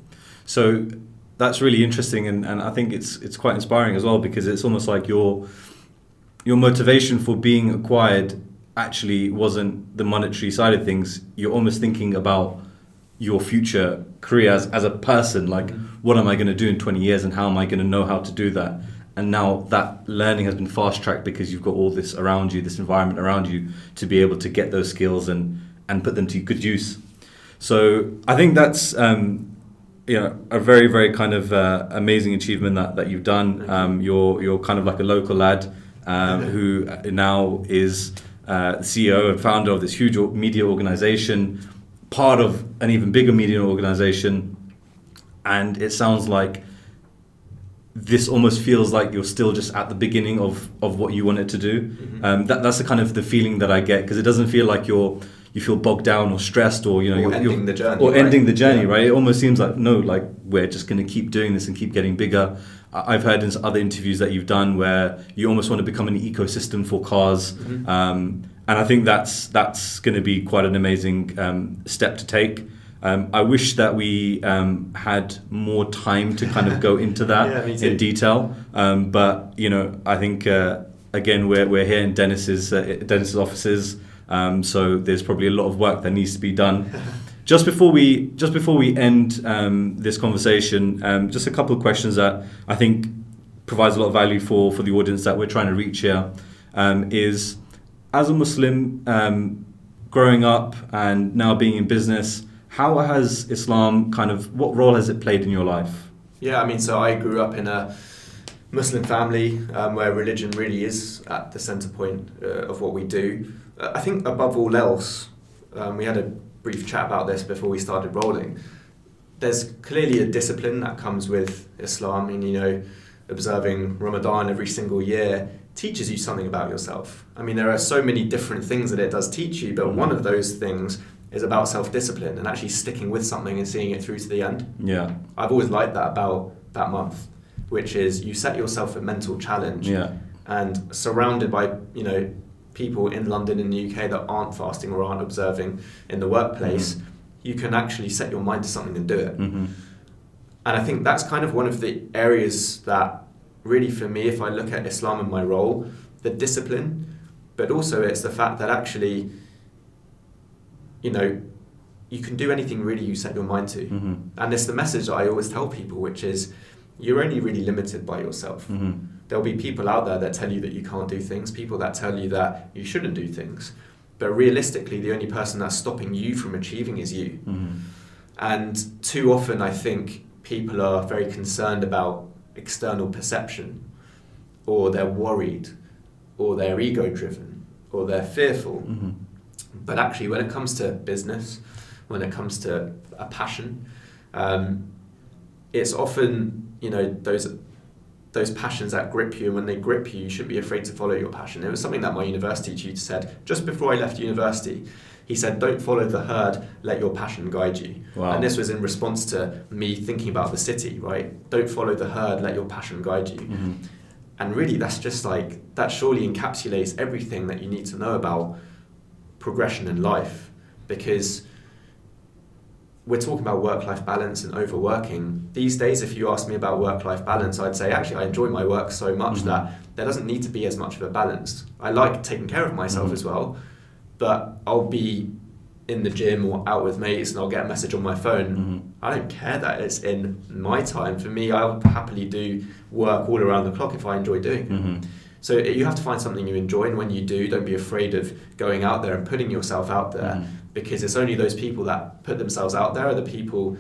So that's really interesting, and I think it's quite inspiring as well, because it's almost like your motivation for being acquired actually wasn't the monetary side of things. You're almost thinking about your future career as a person, like what am I going to do in 20 years and how am I going to know how to do that? And now that learning has been fast-tracked because you've got all this around you, this environment around you, to be able to get those skills and put them to good use. So I think that's a very, very kind of amazing achievement that you've done. You're kind of like a local lad who now is the CEO and founder of this huge media organization, part of an even bigger media organization. And it sounds like this almost feels like you're still just at the beginning of what you wanted to do. That's the kind of the feeling that I get, because it doesn't feel like you feel bogged down or stressed or you're ending the journey. Or ending the journey, right? It almost seems like we're just going to keep doing this and keep getting bigger. I've heard in other interviews that you've done where you almost want to become an ecosystem for cars, and I think that's going to be quite an amazing step to take. I wish that we had more time to kind of go into that in detail. But I think again we're here in Dennis's offices, so there's probably a lot of work that needs to be done. Just before we end this conversation, just a couple of questions that I think provides a lot of value for the audience that we're trying to reach here. Is, as a Muslim, growing up and now being in business, how has Islam what role has it played in your life? Yeah, I mean, so I grew up in a Muslim family where religion really is at the center point of what we do. I think above all else, we had a brief chat about this before we started rolling. There's clearly a discipline that comes with Islam, and observing Ramadan every single year teaches you something about yourself. I mean, there are so many different things that it does teach you, but one of those things is about self-discipline and actually sticking with something and seeing it through to the end. Yeah. I've always liked that about that month, which is you set yourself a mental challenge, and surrounded by, people in London and the UK that aren't fasting or aren't observing in the workplace, you can actually set your mind to something and do it. And I think that's kind of one of the areas that really, for me, if I look at Islam and my role, the discipline, but also it's the fact that actually, you can do anything really you set your mind to. And it's the message that I always tell people, which is you're only really limited by yourself. There'll be people out there that tell you that you can't do things, people that tell you that you shouldn't do things. But realistically, the only person that's stopping you from achieving is you. And too often, I think people are very concerned about external perception, or they're worried, or they're ego-driven, or they're fearful. But actually, when it comes to business, when it comes to a passion, it's often, those passions that grip you, and when they grip you, you shouldn't be afraid to follow your passion. It was something that my university tutor said just before I left university. He said, don't follow the herd, let your passion guide you. Wow. And this was in response to me thinking about the city, right? Don't follow the herd, let your passion guide you. And really, that's just that surely encapsulates everything that you need to know about progression in life, because we're talking about work-life balance and overworking. These days, if you ask me about work-life balance, I'd say, actually, I enjoy my work so much that there doesn't need to be as much of a balance. I like taking care of myself as well, but I'll be in the gym or out with mates and I'll get a message on my phone. I don't care that it's in my time. For me, I'll happily do work all around the clock if I enjoy doing it. So you have to find something you enjoy, and when you do, don't be afraid of going out there and putting yourself out there, because it's only those people that put themselves out there are the people,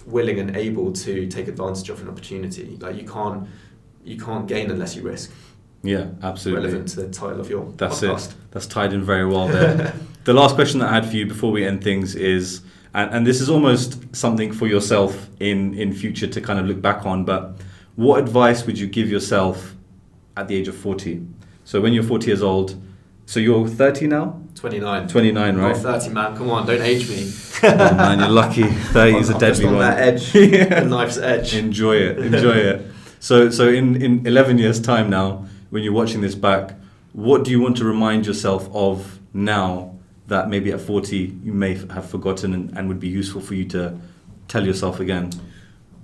willing and able to take advantage of an opportunity. Like you can't gain unless you risk. Yeah, absolutely. Relevant to the title of your podcast. That's tied in very well there. The last question that I had for you before we end things is, and this is almost something for yourself in future to kind of look back on, but what advice would you give yourself at the age of 40? So when you're 40 years old, so you're 30 now? 29. 29, right? I'm 30, man. Come on, don't age me. Oh, man, you're lucky. 30 is a deadly one. On that edge, the knife's edge. Enjoy it. So in 11 years' time now, when you're watching this back, what do you want to remind yourself of now that maybe at 40 you may have forgotten and would be useful for you to tell yourself again?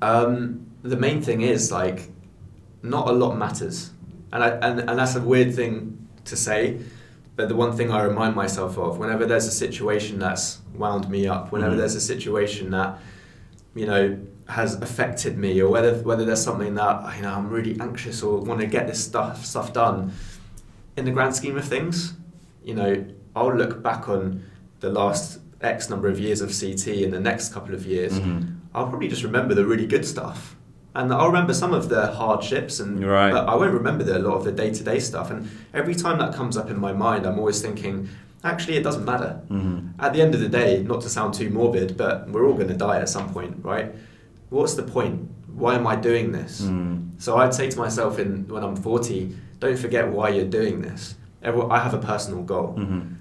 The main thing is, not a lot matters. And that's a weird thing to say, but the one thing I remind myself of, whenever there's a situation that's wound me up, whenever there's a situation that, has affected me, or whether there's something that, I'm really anxious or want to get this stuff done, in the grand scheme of things, I'll look back on the last X number of years of CT in the next couple of years. I'll probably just remember the really good stuff. And I'll remember some of the hardships, but I won't remember a lot of the day-to-day stuff. And every time that comes up in my mind, I'm always thinking, actually, it doesn't matter. At the end of the day, not to sound too morbid, but we're all going to die at some point, right? What's the point? Why am I doing this? So I'd say to myself when I'm 40, don't forget why you're doing this. I have a personal goal.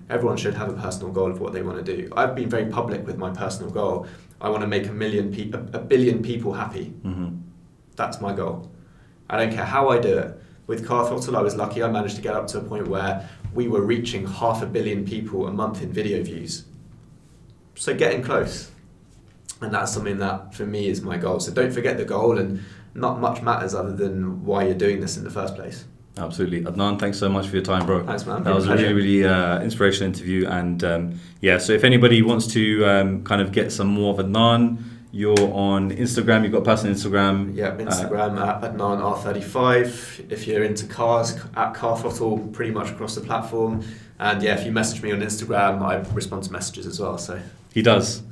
Everyone should have a personal goal of what they want to do. I've been very public with my personal goal. I want to make a billion people happy. That's my goal. I don't care how I do it. With Car Throttle, I was lucky. I managed to get up to a point where we were reaching 500 million people a month in video views. So getting close. And that's something that, for me, is my goal. So don't forget the goal, and not much matters other than why you're doing this in the first place. Absolutely. Adnan, thanks so much for your time, bro. Thanks, man. That was a really inspirational interview. And so if anybody wants to kind of get some more of Adnan, you're on Instagram. You've got a personal Instagram. Yeah, Instagram at Adnan R35. If you're into cars, at Car Throttle, pretty much across the platform. And if you message me on Instagram, I respond to messages as well. So he does.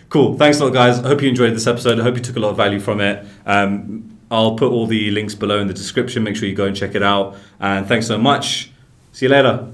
Cool. Thanks a lot, guys. I hope you enjoyed this episode. I hope you took a lot of value from it. I'll put all the links below in the description. Make sure you go and check it out. And thanks so much. See you later.